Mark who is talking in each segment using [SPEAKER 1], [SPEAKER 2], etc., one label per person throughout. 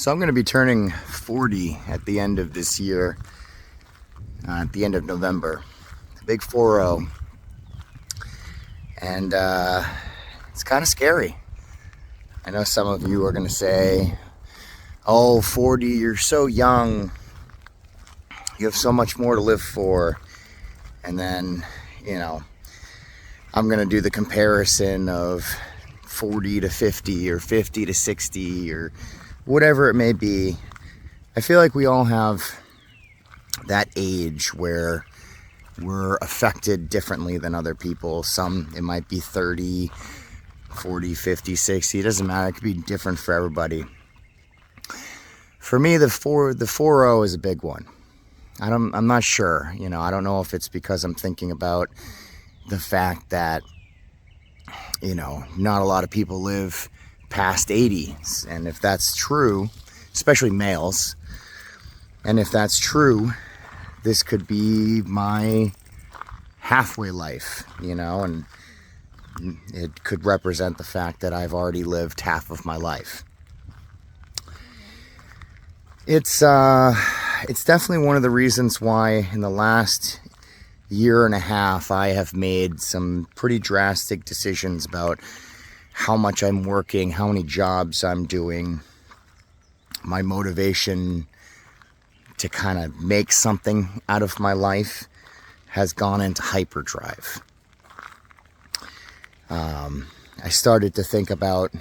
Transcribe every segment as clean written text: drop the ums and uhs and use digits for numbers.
[SPEAKER 1] So I'm going to be turning 40 at the end of this year, at the end of November. The big 4-0. And it's kind of scary. I know some of you are going to say, oh, 40, you're so young. You have so much more to live for. And then, I'm going to do the comparison of 40 to 50 or 50 to 60 or whatever it may be. I feel like we all have that age where we're affected differently than other people. Some, it might be 30, 40, 50, 60. It doesn't matter. It could be different for everybody. For me, the 4-0 is a big one. I'm not sure. I don't know if it's because I'm thinking about the fact that, not a lot of people live past 80. And if that's true, especially males, and if that's true, this could be my halfway life, and it could represent the fact that I've already lived half of my life. It's definitely one of the reasons why in the last year and a half I have made some pretty drastic decisions about how much I'm working, how many jobs I'm doing, my motivation to kind of make something out of my life has gone into hyperdrive. I started to think about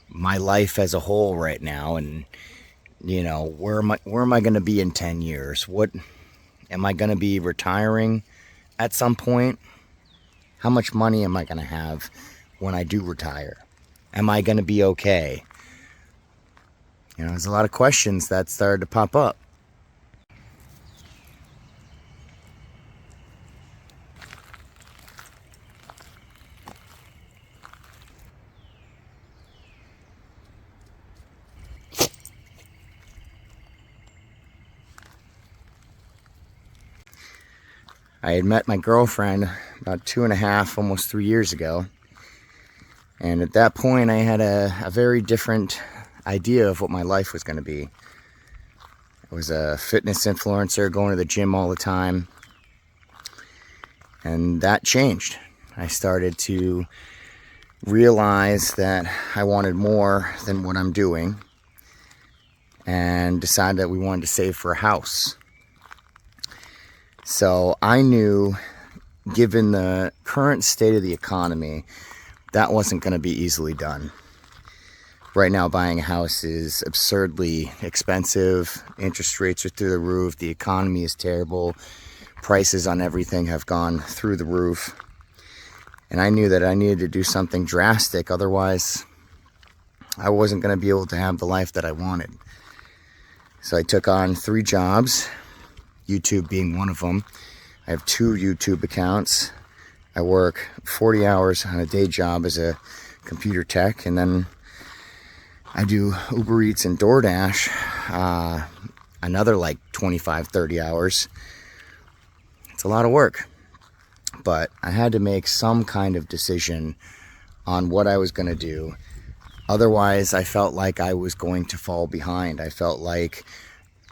[SPEAKER 1] my life as a whole right now, and where am I going to be in 10 years? What am I going to be retiring at some point? How much money am I going to have when I do retire? Am I going to be okay? There's a lot of questions that started to pop up. I had met my girlfriend about 2.5, almost 3 years ago. And at that point, I had a very different idea of what my life was going to be. I was a fitness influencer, going to the gym all the time. And that changed. I started to realize that I wanted more than what I'm doing, and decided that we wanted to save for a house. So I knew, given the current state of the economy, that wasn't going to be easily done. Right now, buying a house is absurdly expensive. Interest rates are through the roof. The economy is terrible. Prices on everything have gone through the roof. And I knew that I needed to do something drastic. Otherwise, I wasn't going to be able to have the life that I wanted. So I took on 3 jobs, YouTube being one of them. I have 2 YouTube accounts. I work 40 hours on a day job as a computer tech, and then I do Uber Eats and DoorDash, another like 25, 30 hours. It's a lot of work, but I had to make some kind of decision on what I was going to do. Otherwise, I felt like I was going to fall behind. I felt like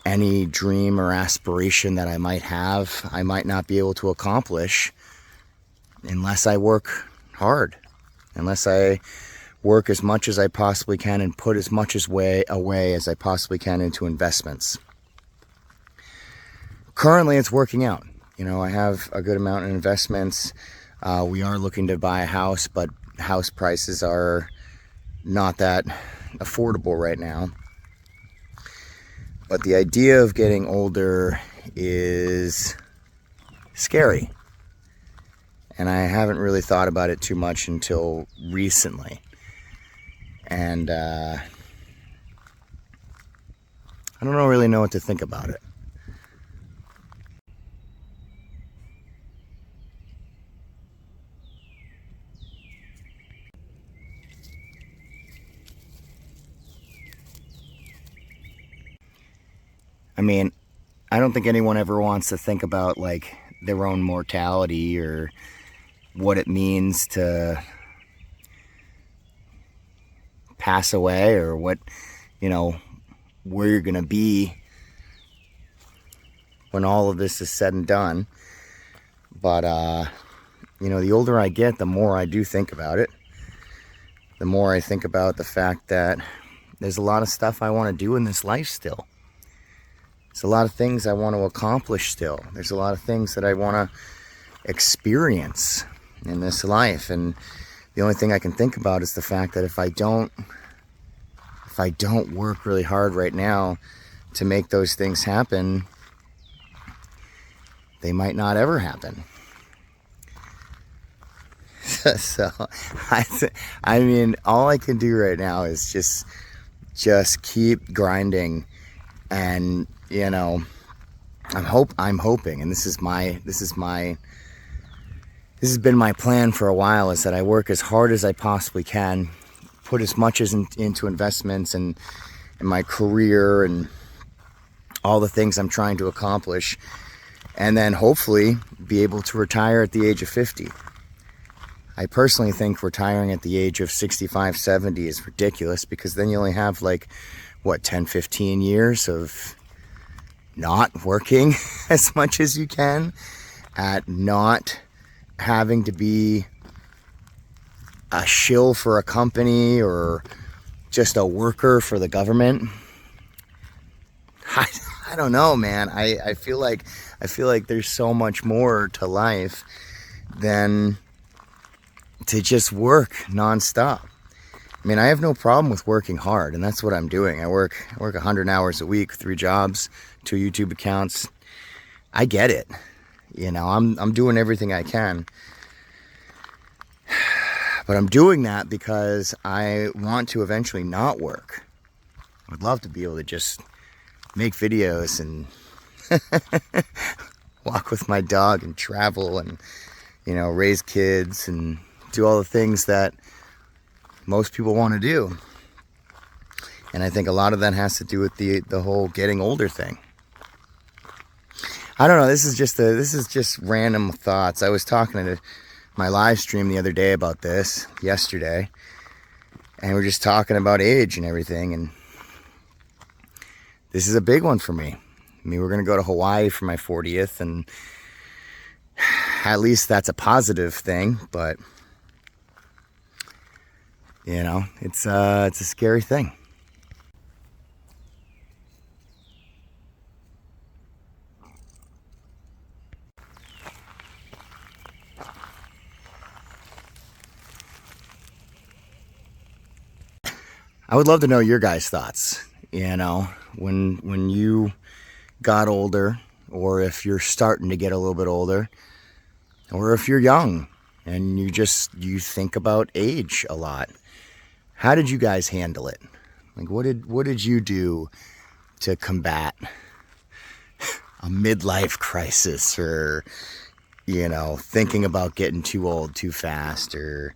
[SPEAKER 1] any dream or aspiration that I might have, I might not be able to accomplish unless I work hard, unless I work as much as I possibly can and put as much away as I possibly can into investments. Currently, it's working out. I have a good amount in investments. We are looking to buy a house, but house prices are not that affordable right now. But the idea of getting older is scary. And I haven't really thought about it too much until recently. And I don't really know what to think about it. I mean, I don't think anyone ever wants to think about like their own mortality or what it means to pass away or what, you know, where you're going to be when all of this is said and done. But, you know, the older I get, the more I do think about it. The more I think about the fact that there's a lot of stuff I want to do in this life still. There's a lot of things I want to accomplish still. There's a lot of things that I want to experience in this life. And the only thing I can think about is the fact that if I don't work really hard right now to make those things happen, they might not ever happen. So, I mean, all I can do right now is just keep grinding, and you know, I'm hoping, and this has been my plan for a while, is that I work as hard as I possibly can, put as much as into investments and in my career and all the things I'm trying to accomplish, and then hopefully be able to retire at the age of 50. I personally think retiring at the age of 65, 70 is ridiculous, because then you only have like, what, 10, 15 years of not working as much as you can, at not having to be a shill for a company or just a worker for the government. I don't know, man. I feel like there's so much more to life than to just work nonstop. I mean, I have no problem with working hard, and that's what I'm doing. I work 100 hours a week, 3 jobs, 2 YouTube accounts. I get it. You know, I'm doing everything I can. But I'm doing that because I want to eventually not work. I would love to be able to just make videos and walk with my dog and travel and, you know, raise kids and do all the things that most people want to do. And I think a lot of that has to do with the whole getting older thing. I don't know, this is just random thoughts. I was talking to my live stream the other day about this, yesterday, and we're just talking about age and everything, and this is a big one for me. I mean, we're going to go to Hawaii for my 40th, and at least that's a positive thing, but you know, it's a scary thing. I would love to know your guys' thoughts, you know, when you got older, or if you're starting to get a little bit older, or if you're young and you think about age a lot. How did you guys handle it? Like, what did you do to combat a midlife crisis, or, you know, thinking about getting too old too fast, or,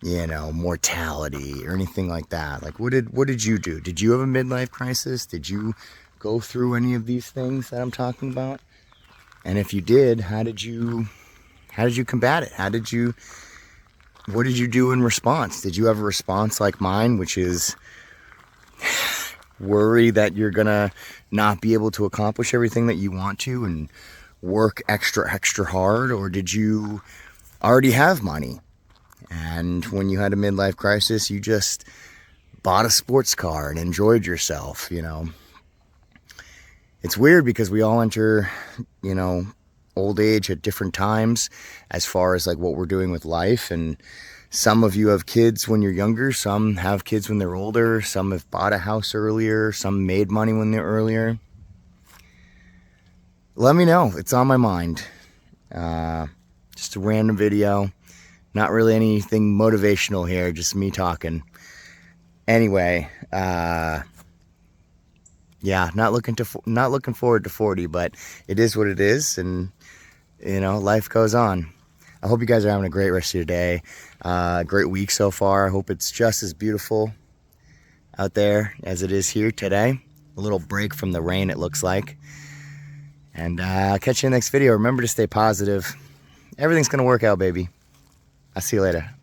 [SPEAKER 1] you know, mortality or anything like that? Like, what did you do? Did you have a midlife crisis? Did you go through any of these things that I'm talking about? And if you did, how did you combat it? What did you do in response? Did you have a response like mine, which is worry that you're gonna not be able to accomplish everything that you want to and work extra hard? Or did you already have money, and when you had a midlife crisis, you just bought a sports car and enjoyed yourself? You know, it's weird because we all enter, you know, old age at different times as far as like what we're doing with life. And some of you have kids when you're younger, some have kids when they're older, some have bought a house earlier, some made money when they're earlier. Let me know. It's on my mind. Just a random video, not really anything motivational here, just me talking. Anyway, yeah, not looking forward to 40, but it is what it is, and you know, life goes on. I hope you guys are having a great rest of your day. Great week so far. I hope it's just as beautiful out there as it is here today. A little break from the rain, it looks like. And I'll catch you in the next video. Remember to stay positive. Everything's gonna work out, baby. I'll see you later.